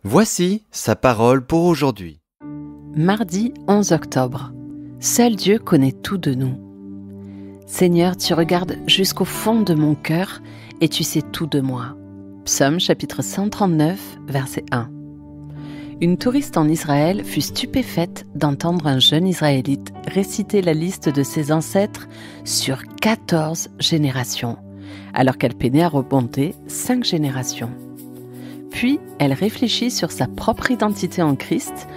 Voici sa parole pour aujourd'hui. Mardi 11 octobre. Seul Dieu connaît tout de nous. Seigneur, tu regardes jusqu'au fond de mon cœur et tu sais tout de moi. Psaume chapitre 139, verset 1. Une touriste en Israël fut stupéfaite d'entendre un jeune Israélite réciter la liste de ses ancêtres sur 14 générations, alors qu'elle peinait à remonter 5 générations. Puis, elle réfléchit sur sa propre identité en Christ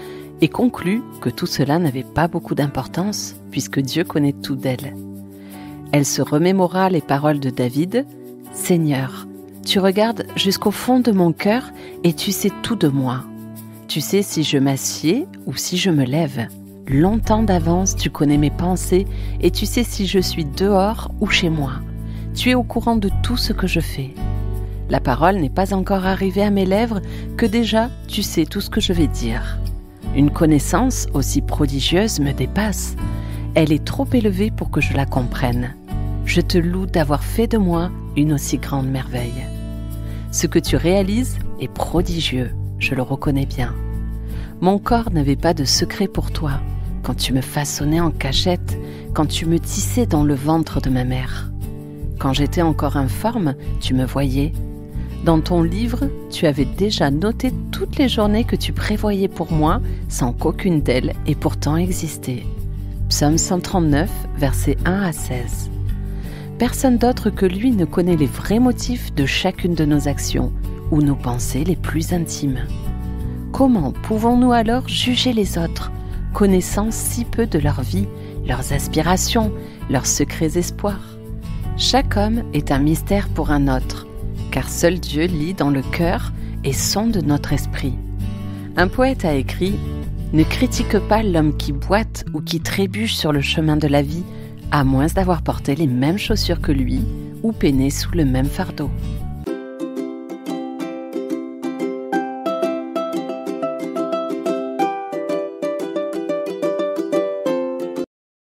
et conclut que tout cela n'avait pas beaucoup d'importance puisque Dieu connaît tout d'elle. Elle se remémora les paroles de David « Seigneur, tu regardes jusqu'au fond de mon cœur et tu sais tout de moi. Tu sais si je m'assieds ou si je me lève. Longtemps d'avance, tu connais mes pensées et tu sais si je suis dehors ou chez moi. Tu es au courant de tout ce que je fais. La parole n'est pas encore arrivée à mes lèvres que déjà tu sais tout ce que je vais dire. Une connaissance aussi prodigieuse me dépasse. Elle est trop élevée pour que je la comprenne. Je te loue d'avoir fait de moi une aussi grande merveille. Ce que tu réalises est prodigieux, je le reconnais bien. Mon corps n'avait pas de secret pour toi, quand tu me façonnais en cachette, quand tu me tissais dans le ventre de ma mère. Quand j'étais encore informe, tu me voyais. Dans ton livre, tu avais déjà noté toutes les journées que tu prévoyais pour moi sans qu'aucune d'elles ait pourtant existé. Psaume 139, versets 1 à 16. Personne d'autre que lui ne connaît les vrais motifs de chacune de nos actions ou nos pensées les plus intimes. Comment pouvons-nous alors juger les autres, connaissant si peu de leur vie, leurs aspirations, leurs secrets espoirs ? Chaque homme est un mystère pour un autre, car seul Dieu lit dans le cœur et sonde notre esprit. Un poète a écrit « Ne critique pas l'homme qui boite ou qui trébuche sur le chemin de la vie, à moins d'avoir porté les mêmes chaussures que lui ou peiné sous le même fardeau. »